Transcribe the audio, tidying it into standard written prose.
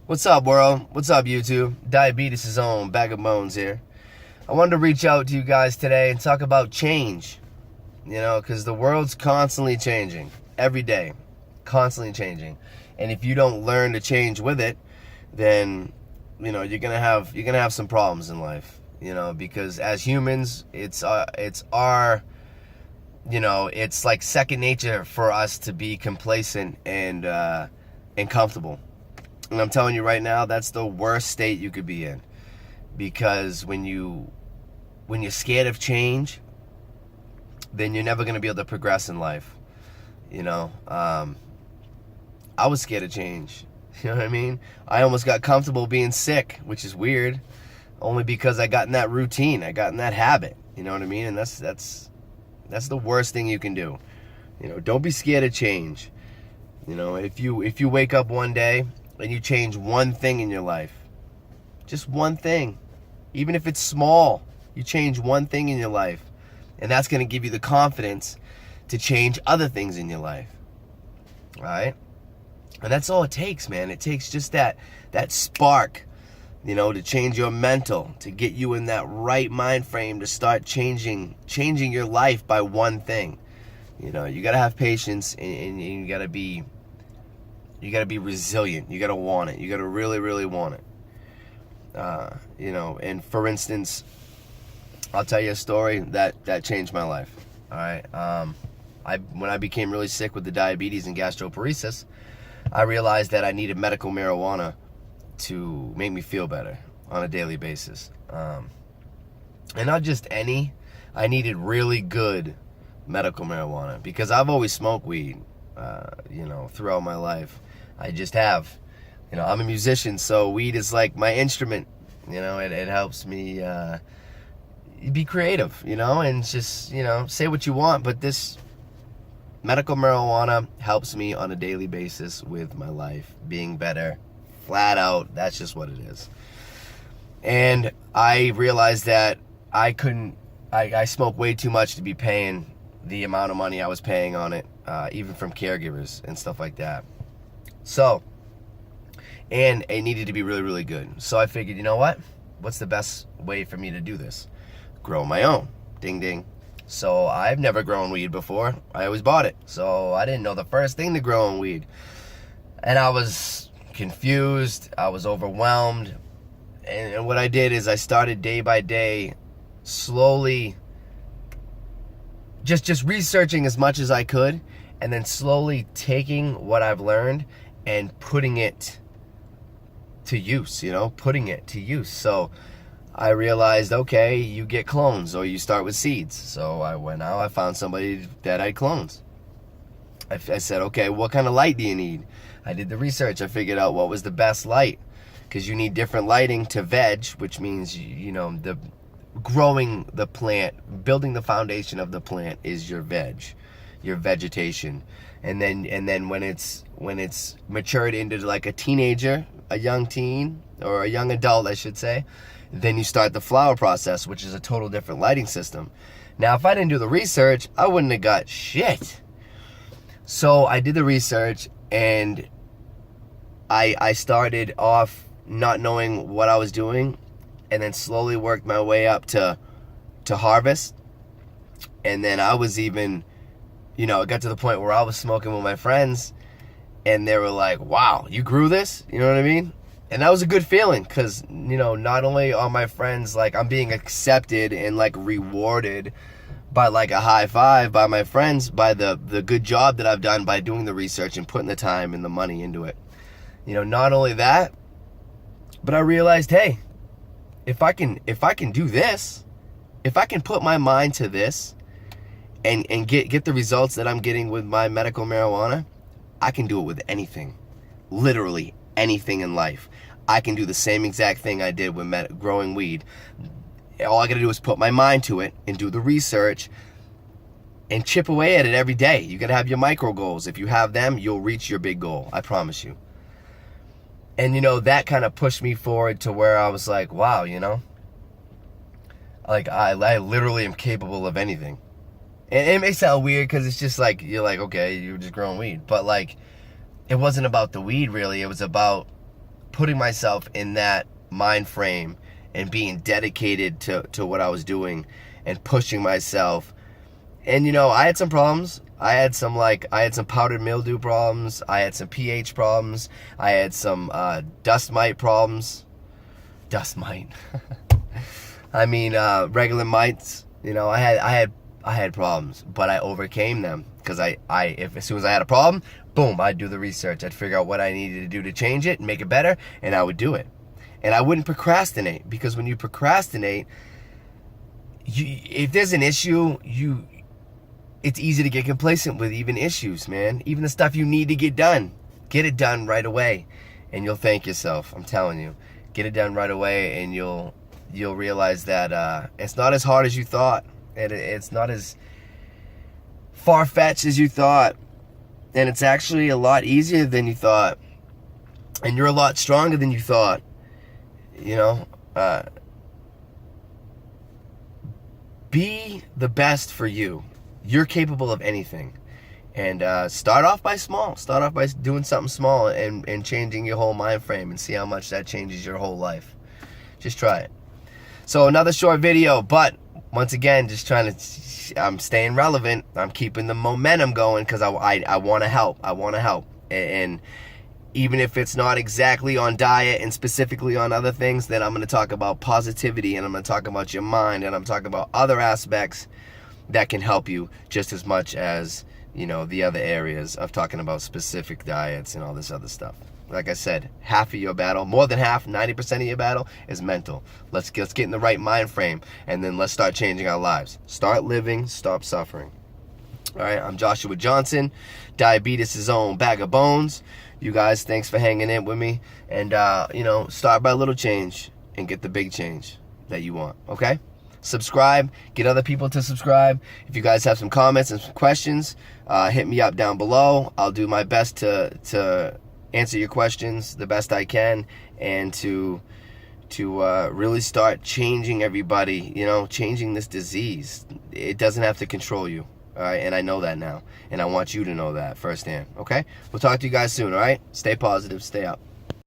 What's up, world? What's up, YouTube? Diabetes' own Bag of Bones here. I wanted to reach out to you guys today and talk about change. Because the world's constantly changing. Every day. Constantly changing. And if you don't learn to change with it, then, you're gonna have some problems in life. Because as humans, it's like second nature for us to be complacent and comfortable. And I'm telling you right now, that's the worst state you could be in. Because when you're scared of change, then you're never going to be able to progress in life. I was scared of change. You know what I mean? I almost got comfortable being sick, which is weird. Only because I got in that routine. I got in that habit. You know what I mean? And that's the worst thing you can do. Don't be scared of change. If you wake up one day and you change one thing in your life, just one thing, even if it's small, you change one thing in your life, and that's going to give you the confidence to change other things in your life. All right? And that's all it takes, man. It takes just that spark, to change your mental, to get you in that right mind frame to start changing your life by one thing. You got to have patience, and you got to be resilient. You got to want it. You got to really, really want it. And for instance, I'll tell you a story that changed my life. All right. When I became really sick with the diabetes and gastroparesis, I realized that I needed medical marijuana to make me feel better on a daily basis. And not just any, I needed really good medical marijuana, because I've always smoked weed, throughout my life. I just have. I'm a musician, so weed is like my instrument. It helps me be creative, and just, say what you want. But this medical marijuana helps me on a daily basis with my life being better. Flat out, that's just what it is. And I realized that I smoked way too much to be paying the amount of money I was paying on it, even from caregivers and stuff like that. So, and it needed to be really, really good. So I figured, you know what? What's the best way for me to do this? Grow my own. Ding, ding. So I've never grown weed before. I always bought it. So I didn't know the first thing to grow in weed. And I was confused. I was overwhelmed. And what I did is I started day by day, slowly, just researching as much as I could, and then slowly taking what I've learned and putting it to use, So I realized, okay, you get clones, or you start with seeds. So I went out, I found somebody that had clones. I said, okay, what kind of light do you need? I did the research. I figured out what was the best light, because you need different lighting to veg, which means, the growing the plant, building the foundation of the plant is your vegetation. And then when it's matured into like a teenager, a young teen, or a young adult, I should say, then you start the flower process, which is a total different lighting system. Now, if I didn't do the research, I wouldn't have got shit. So I did the research, and I started off not knowing what I was doing, and then slowly worked my way up to harvest. And then I was even, it got to the point where I was smoking with my friends, and they were like, wow, you grew this? You know what I mean? And that was a good feeling, because, not only are my friends, like, I'm being accepted and, like, rewarded by, like, a high five by my friends, by the good job that I've done by doing the research and putting the time and the money into it. Not only that, but I realized, hey, if I can do this, if I can put my mind to this and get the results that I'm getting with my medical marijuana, I can do it with anything. Literally anything in life. I can do the same exact thing I did with growing weed. All I gotta do is put my mind to it and do the research and chip away at it every day. You gotta have your micro goals. If you have them, you'll reach your big goal. I promise you. And that kind of pushed me forward to where I was like, wow, like I literally am capable of anything. And it may sound weird, because it's just like, you're like, okay, you're just growing weed. But like, it wasn't about the weed really. It was about putting myself in that mind frame and being dedicated to what I was doing and pushing myself. And you know, I had some problems. I had some powdered mildew problems. I had some pH problems. I had some dust mite problems. Dust mite. I mean, regular mites. You know, I had problems, but I overcame them because as soon as I had a problem, boom, I'd do the research. I'd figure out what I needed to do to change it and make it better, and I would do it. And I wouldn't procrastinate, because when you procrastinate, if there's an issue, it's easy to get complacent with even issues, man. Even the stuff you need to get done. Get it done right away, and you'll thank yourself. I'm telling you. Get it done right away, and you'll realize that it's not as hard as you thought. And it's not as far-fetched as you thought. And it's actually a lot easier than you thought. And you're a lot stronger than you thought. You know, be the best for you. You're capable of anything. And start off by small. Start off by doing something small and changing your whole mind frame, and see how much that changes your whole life. Just try it. So another short video, but once again, I'm staying relevant. I'm keeping the momentum going because I want to help. I want to help. And even if it's not exactly on diet and specifically on other things, then I'm going to talk about positivity, and I'm going to talk about your mind, and I'm talking about other aspects that can help you just as much as, you know, the other areas of talking about specific diets and all this other stuff. Like I said, half of your battle, more than half, 90% of your battle is mental. Let's get in the right mind frame, and then let's start changing our lives. Start living, stop suffering. All right, I'm Joshua Johnson, Diabetes' own bag of bones. You guys, thanks for hanging in with me. And, you know, start by a little change and get the big change that you want, okay? Subscribe, get other people to subscribe. If you guys have some comments and some questions, hit me up down below. I'll do my best to answer your questions the best I can, and to really start changing everybody, you know, changing this disease. It doesn't have to control you, all right? And I know that now, and I want you to know that firsthand, okay? We'll talk to you guys soon, all right? Stay positive, stay up.